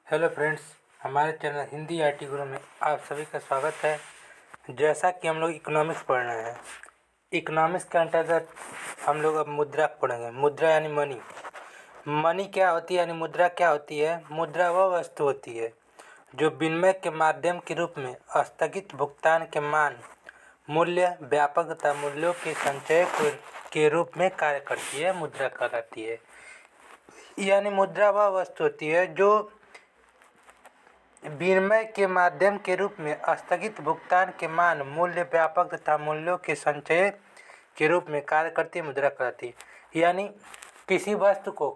Hello friends, हमारे channel Hindi IT गुरु में आप सभी का स्वागत है। जैसा कि हम लोग इकोनॉमिक्स पढ़ रहे हैं, इकोनॉमिक्स के अंतर्गत हम लोग अब मुद्रा पढ़ेंगे। मुद्रा यानी मनी। मनी क्या होती है यानी मुद्रा क्या होती है? मुद्रा वह वस्तु होती है जो विनिमय के माध्यम के रूप में स्थगित भुगतान के मान, मूल्य, व्यापक तथा मूल्यों के संचय के रूप में कार्य करती है। मुद्रा कहलाती है। यानी मुद्रा वह वस्तु होती है जो विनिमय के माध्यम के रूप में स्थगित भुगतान के मान, मूल्य, व्यापक तथा मूल्यों के संचय के रूप में कार्य करती मुद्रा कहलाती है। यानी किसी वस्तु को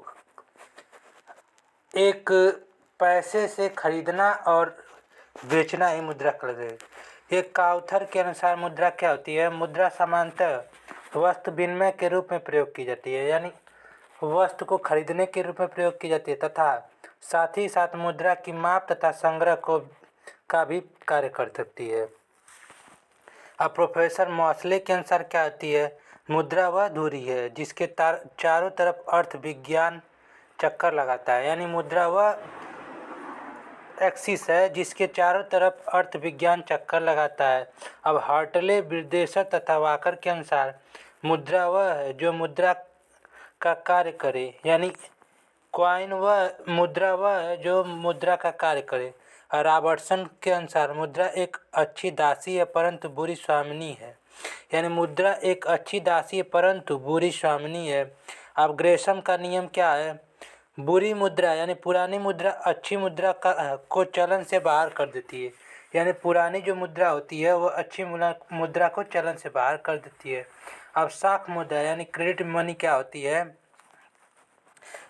एक पैसे से खरीदना और बेचना ही मुद्रा कहलाती है। एक काउथर के अनुसार मुद्रा क्या होती है? मुद्रा सामान्यतः वस्तु विनिमय के रूप में प्रयोग की जाती है, यानी वस्तु को खरीदने के रूप में प्रयोग की जाती है तथा साथ ही साथ मुद्रा की माप तथा संग्रह का भी कार्य कर सकती है। अब प्रोफेसर मौसले के अनुसार क्या होती है? मुद्रा वह धुरी है जिसके चारों तरफ अर्थ विज्ञान चक्कर लगाता है। यानी मुद्रा वह एक्सिस है जिसके चारों तरफ अर्थ विज्ञान चक्कर लगाता है। अब हार्टले, विदेशर तथा वाकर के अनुसार मुद्रा वह है जो मुद्रा का कार्य करे। यानी कॉइन वह मुद्रा वह है जो मुद्रा का कार्य करे। रॉबर्टसन के अनुसार मुद्रा एक अच्छी दासी है परंतु बुरी स्वामिनी है। यानी मुद्रा एक अच्छी दासी है परंतु बुरी स्वामिनी है। अब ग्रेशम का नियम क्या है? बुरी मुद्रा यानी पुरानी मुद्रा अच्छी मुद्रा को चलन से बाहर कर देती है। यानी पुरानी जो मुद्रा होती है वो अच्छी मुद्रा को चलन से बाहर कर देती है। अब साख मुद्रा यानी क्रेडिट मनी क्या होती है?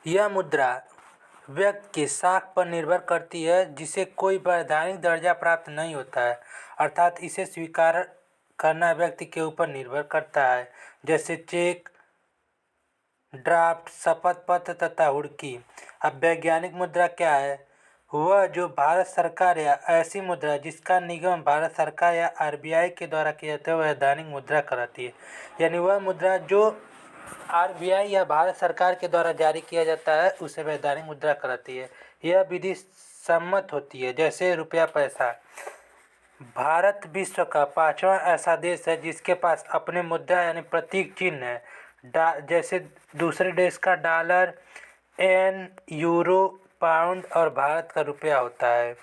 यह मुद्रा व्यक्ति के साख पर निर्भर करती है जिसे कोई वैधानिक दर्जा प्राप्त नहीं होता है, अर्थात इसे स्वीकार करना व्यक्ति के ऊपर निर्भर करता है, जैसे चेक, ड्राफ्ट, शपथ पत्र तथा हुड़की। अब वैज्ञानिक मुद्रा क्या है? वह जो भारत सरकार या ऐसी मुद्रा जिसका निगम भारत सरकार या आरबीआई के द्वारा किया जाता है वह वैधानिक मुद्रा कहलाती है। यानी वह मुद्रा जो आरबीआई या भारत सरकार के द्वारा जारी किया जाता है उसे वैधानिक मुद्रा कहलाती है। यह विधि सम्मत होती है, जैसे रुपया पैसा। भारत विश्व का 5वां ऐसा देश है जिसके पास अपने मुद्रा यानी प्रतीक चिन्ह है, जैसे दूसरे देश का डॉलर, एन, यूरो, पाउंड और भारत का रुपया होता है।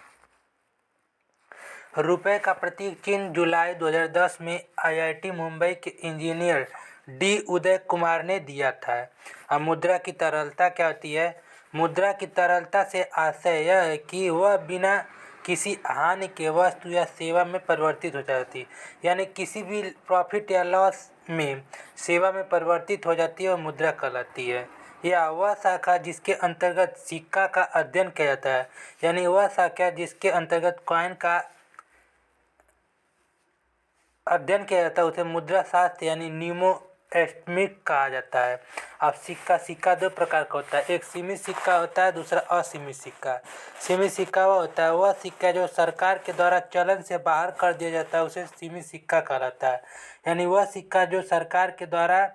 रुपए का प्रतीक चिन्ह जुलाई 2010 में आईआईटी मुंबई के इंजीनियर डी उदय कुमार ने दिया था। अब मुद्रा की तरलता क्या होती है? मुद्रा की तरलता से आशय यह है कि वह बिना किसी हानि के वस्तु या सेवा में परिवर्तित हो जाती है। यानी किसी भी प्रॉफिट या लॉस में सेवा में परिवर्तित हो जाती है, वह मुद्रा कहलाती है। या वह शाखा जिसके अंतर्गत सिक्का का अध्ययन किया जाता है, यानी वह शाखा जिसके अंतर्गत कॉइन का अध्ययन किया जाता है उसे मुद्रा शास्त्र यानी न्यूमोस्टैटिक्स कहा जाता है। अब सिक्का दो प्रकार का होता है, एक सीमित सिक्का होता है, दूसरा असीमित सिक्का। सीमित सिक्का वह होता है वह सिक्का जो सरकार के द्वारा चलन से बाहर कर दिया जाता है उसे सीमित सिक्का कहलाता है। यानी वह सिक्का जो सरकार के द्वारा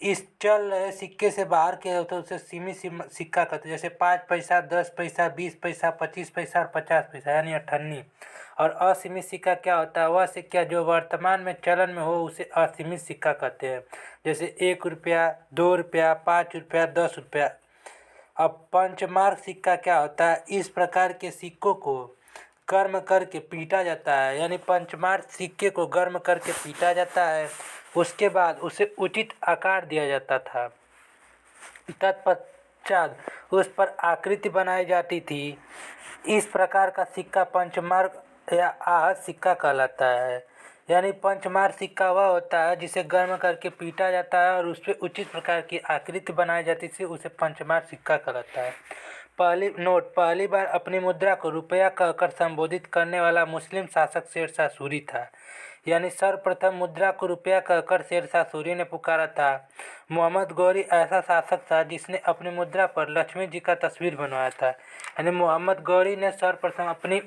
इस चल रहे सिक्के से बाहर किया जाता है उसे सीमित सिक्का कहते हैं, जैसे 5 पैसा, 10 पैसा, 20 पैसा, 25 पैसा और 50 पैसा यानी अठन्नी। और असीमित सिक्का क्या होता है? वह सिक्का जो वर्तमान में चलन में हो उसे असीमित सिक्का कहते हैं, जैसे 1 रुपया, 2 रुपया, 5 रुपया, 10 रुपया। अब पंचमार्क सिक्का क्या होता है? इस प्रकार के सिक्कों को गर्म करके पीटा जाता है, यानी पंचमार्क सिक्के को गर्म करके पीटा जाता है, उसके बाद उसे उचित आकार दिया जाता था। तत्पश्चात उस पर आकृति बनाई जाती थी। इस प्रकार का सिक्का पंचमार्क या आहत सिक्का कहलाता है। यानी पंचमार्क सिक्का वह होता है जिसे गर्म करके पीटा जाता है और उस पर उचित प्रकार की आकृति बनाई जाती थी, उसे पंचमार्क सिक्का कहलाता है। पहली बार अपनी मुद्रा को रुपया कहकर संबोधित करने वाला मुस्लिम शासक शेरशाह सूरी था। यानी सर्वप्रथम मुद्रा को रुपया कहकर शेरशाह सूरी ने पुकारा था। मोहम्मद गौरी ऐसा शासक था जिसने अपनी मुद्रा पर लक्ष्मी जी का तस्वीर बनवाया था। यानी मोहम्मद गौरी ने सर्वप्रथम अपनी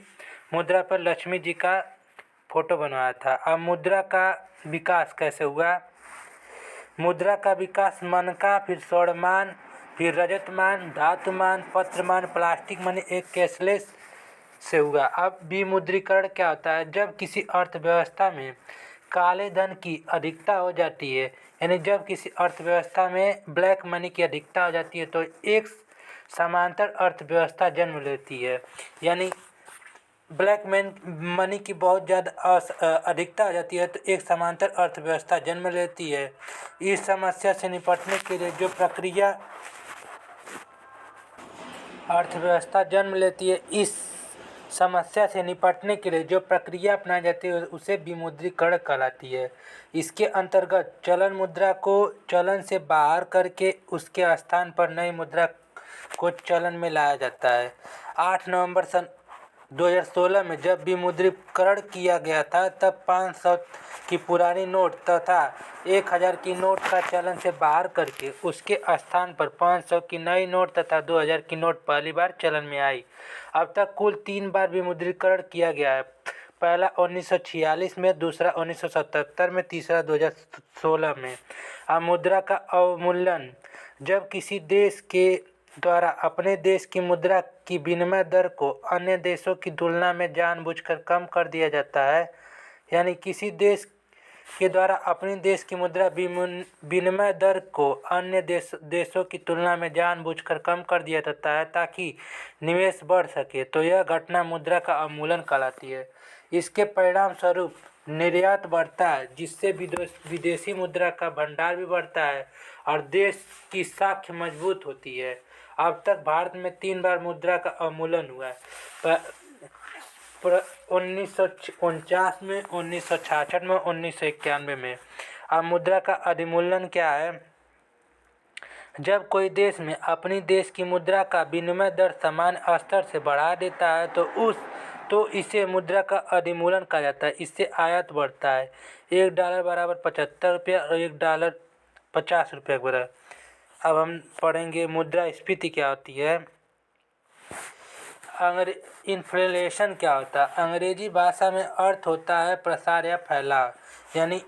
मुद्रा पर लक्ष्मी जी का फोटो बनवाया था। अब मुद्रा का विकास कैसे हुआ? मुद्रा का विकास मनका, फिर स्वर्णमान, फिर रजतमान, धातुमान, पत्रमान, प्लास्टिक मनी एक कैशलेस से हुआ। अब विमुद्रीकरण क्या होता है? जब किसी अर्थव्यवस्था में काले धन की अधिकता हो जाती है, यानी जब किसी अर्थव्यवस्था में ब्लैक मनी की अधिकता हो जाती है, तो एक समांतर अर्थव्यवस्था जन्म लेती है। यानी ब्लैक मनी की बहुत ज़्यादा अधिकता हो जाती है, तो एक समांतर अर्थव्यवस्था जन्म लेती है। इस समस्या से निपटने के लिए जो प्रक्रिया अर्थव्यवस्था जन्म लेती है, इस समस्या से निपटने के लिए जो प्रक्रिया अपनाई जाती है, उसे विमुद्रीकरण कहलाती है। इसके अंतर्गत चलन मुद्रा को चलन से बाहर करके उसके स्थान पर नई मुद्रा को चलन में लाया जाता है। 8 नवंबर सन 2016 में जब विमुद्रीकरण किया गया था, तब 500 की पुरानी नोट तथा 1000 की नोट का चलन से बाहर करके उसके स्थान पर 500 की नई नोट तथा 2000 की नोट पहली बार चलन में आई। अब तक कुल 3 बार विमुद्रीकरण किया गया है। पहला 1946 में, दूसरा 1977 में, तीसरा 2016 में। अब मुद्रा का अवमूल्यन: जब किसी देश के द्वारा अपने देश की मुद्रा की विनिमय दर को अन्य देशों की तुलना में जानबूझकर कम कर दिया जाता है, यानी किसी देश के द्वारा अपने देश की मुद्रा विनिमय दर को अन्य देशों की तुलना में जानबूझकर कम कर दिया जाता है ताकि निवेश बढ़ सके, तो यह घटना मुद्रा का अवमूल्यन कहलाती है। इसके परिणाम स्वरूप निर्यात बढ़ता है, जिससे विदेशी मुद्रा का भंडार भी बढ़ता है और देश की साख मजबूत होती है। अब तक भारत में 3 बार मुद्रा का अवमूल्यन हुआ है। 1949 में, 1966 में, 1991 में। अब मुद्रा का अधिमूल्यन क्या है? जब कोई देश में अपनी देश की मुद्रा का विनिमय दर सामान्य स्तर से बढ़ा देता है, तो इसे मुद्रा का अधिमूल्यन कहा जाता है। इससे आयात बढ़ता है। $1 बराबर 75 रुपया और $1 50 रुपये बराबर। अब हम पढ़ेंगे मुद्रास्फीति क्या होती है। इन्फ्लेशन क्या होता है? अंग्रेजी भाषा में अर्थ होता है प्रसार या फैलाव, यानी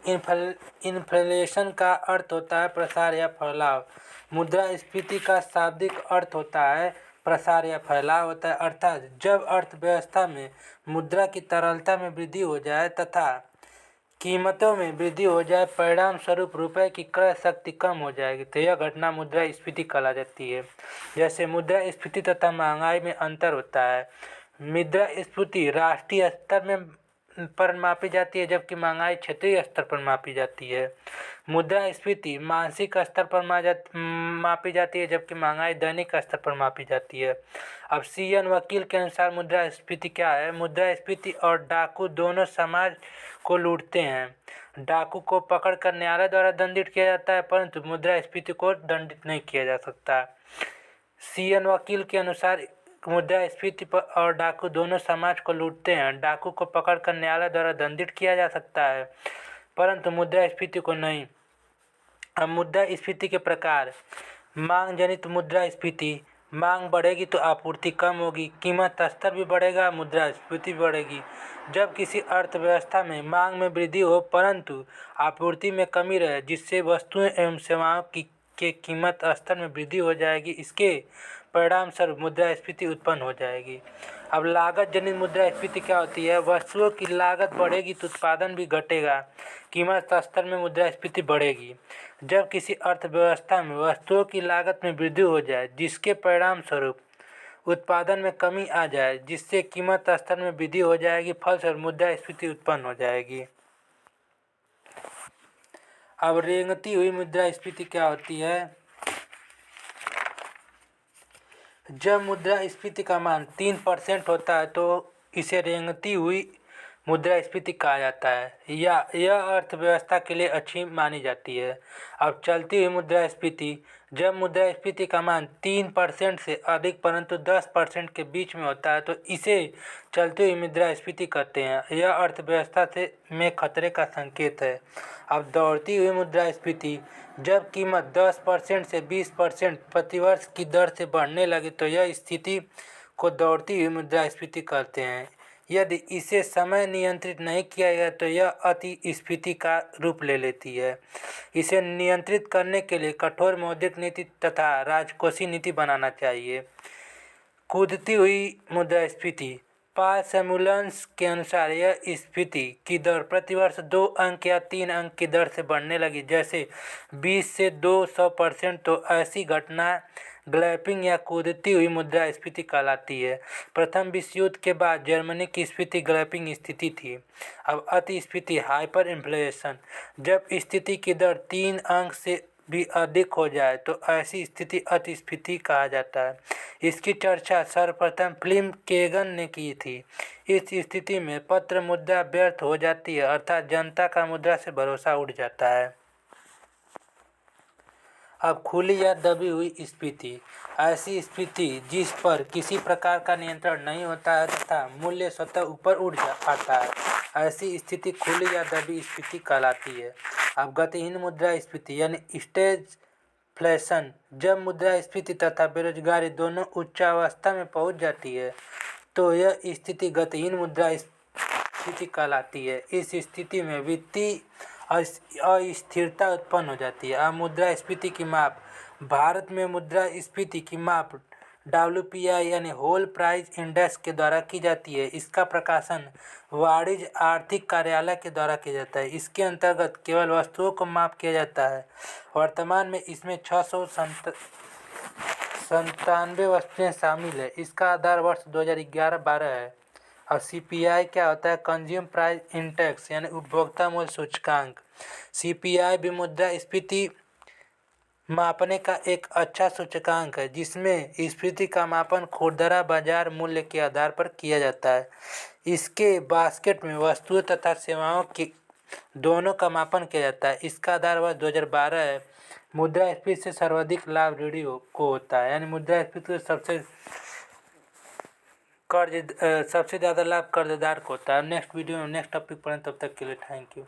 इन्फ्लेशन का अर्थ होता है प्रसार या फैलाव। मुद्रास्फीति का शाब्दिक अर्थ होता है प्रसार या फैलाव होता है, अर्थात जब अर्थव्यवस्था में मुद्रा की तरलता में वृद्धि हो जाए तथा कीमतों में वृद्धि हो जाए, परिणाम स्वरूप रुपए की क्रय शक्ति कम हो जाएगी, तो यह घटना मुद्रास्फीति कहला जाती है। जैसे मुद्रास्फीति तथा महंगाई में अंतर होता है। मुद्रास्फीति राष्ट्रीय स्तर पर मापी जाती है, जबकि महंगाई क्षेत्रीय स्तर पर मापी जाती है। मुद्रास्फीति मासिक स्तर पर मापी जाती है, जबकि महंगाई दैनिक स्तर पर मापी जाती है। अब CN वकील के अनुसार मुद्रास्फीति क्या है? मुद्रास्फीति और डाकू दोनों समाज को लूटते हैं। डाकू को पकड़कर न्यायालय द्वारा दंडित किया जाता है, परंतु मुद्रास्फीति को दंडित नहीं किया जा सकता। CN वकील के अनुसार मुद्रास्फीति और डाकू दोनों समाज को लूटते हैं। डाकू को पकड़कर न्यायालय द्वारा दंडित किया जा सकता है, परंतु मुद्रास्फीति को नहीं। अब मुद्रास्फीति के प्रकार: मांग जनित मुद्रास्फीति: मांग बढ़ेगी तो आपूर्ति कम होगी, कीमत स्तर भी बढ़ेगा, मुद्रास्फीति भी बढ़ेगी। जब किसी अर्थव्यवस्था में मांग में वृद्धि हो परंतु आपूर्ति में कमी रहे, जिससे वस्तुएं एवं सेवाओं के कीमत स्तर में वृद्धि हो जाएगी, इसके परिणाम स्वरूप मुद्रास्फीति उत्पन्न हो जाएगी। अब लागत जनित मुद्रास्फीति क्या होती है? वस्तुओं की लागत बढ़ेगी तो उत्पादन भी घटेगा, कीमत स्तर में मुद्रास्फीति बढ़ेगी। जब किसी अर्थव्यवस्था में वस्तुओं की लागत में वृद्धि हो जाए, जिसके परिणाम स्वरूप उत्पादन में कमी आ जाए, जिससे कीमत स्तर में वृद्धि हो जाएगी, फलस्वरूप मुद्रास्फीति उत्पन्न हो जाएगी। अब रेंगती हुई मुद्रास्फीति क्या होती है? जब मुद्रास्फीति का मान 3% होता है, तो इसे रेंगती हुई मुद्रास्फीति कहा जाता है, या यह अर्थव्यवस्था के लिए अच्छी मानी जाती है। अब चलती हुई मुद्रास्फीति: जब मुद्रास्फीति का मान 3% से अधिक परंतु 10% के बीच में होता है, तो इसे चलती हुई मुद्रास्फीति कहते हैं। यह अर्थव्यवस्था में खतरे का संकेत है। अब दौड़ती हुई मुद्रास्फीति: जब कीमत 10% से 20% प्रतिवर्ष की दर से बढ़ने लगे, तो यह स्थिति को दौड़ती हुई मुद्रास्फीति कहते हैं। यदि इसे समय नियंत्रित नहीं किया गया तो यह अतिस्फीति का रूप ले लेती है। इसे नियंत्रित करने के लिए कठोर मौद्रिक नीति तथा राजकोषीय नीति बनाना चाहिए। कूदती हुई मुद्रास्फीति। पाल सैमुअल्स के अनुसार यह स्फीति की दर प्रतिवर्ष 2 अंक या 3 अंक की दर से बढ़ने लगी, जैसे 20 से 200%। तो ऐसी घटना ग्लैपिंग या कूदती हुई मुद्रास्फीति कहलाती है। प्रथम विश्व युद्ध के बाद जर्मनी की स्फीति ग्लैपिंग स्थिति थी। अब अतिस्फीति हाइपर इन्फ्लेशन। जब स्थिति की दर 3 अंक से भी अधिक हो जाए तो ऐसी स्थिति अतिस्फीति कहा जाता है। इसकी चर्चा सर्वप्रथम फिल्म केगन ने की थी। इस स्थिति में पत्र मुद्रा व्यर्थ हो जाती है, अर्थात जनता का मुद्रा से भरोसा उठ जाता है। अब खुली या दबी हुई स्फीति। ऐसी स्फीति जिस पर किसी प्रकार का नियंत्रण नहीं होता है तथा मूल्य स्वतः ऊपर उठ आता है, ऐसी स्थिति खुली या दबी स्फीति कहलाती है। अब गतिहीन मुद्रास्फीति यानी स्टैगफ्लेशन। जब मुद्रास्फीति तथा बेरोजगारी दोनों उच्चावस्था में पहुंच जाती है तो यह स्थिति गतिहीन मुद्रास्फीति कहलाती है। इस स्थिति में वित्तीय अस्थिरता उत्पन्न हो जाती है। अब मुद्रास्फीति की माप। भारत में मुद्रास्फीति की माप WPI यानी होल प्राइस इंडेक्स के द्वारा की जाती है। इसका प्रकाशन वाणिज्य आर्थिक कार्यालय के द्वारा किया जाता है। इसके अंतर्गत केवल वस्तुओं को माप किया जाता है। वर्तमान में इसमें 697 वस्तुएं शामिल है। इसका आधार वर्ष 2011-12 है। और CPI क्या होता है? कंज्यूमर प्राइस इंडेक्स यानी उपभोक्ता मूल्य सूचकांक। CPI भी मुद्रास्फीति मापने का एक अच्छा सूचकांक है, जिसमें स्फीति का मापन खुदरा बाजार मूल्य के आधार पर किया जाता है। इसके बास्केट में वस्तुओं तथा सेवाओं के दोनों का मापन किया जाता है। इसका आधार वर्ष 2012 है। मुद्रास्फीति से सर्वाधिक लाभ ऋणी को होता है, यानी मुद्रास्फीति सबसे ज़्यादा लाभ कर्जदार को होता है। नेक्स्ट वीडियो में नेक्स्ट टॉपिक पढ़ें, तब तक के लिए थैंक यू।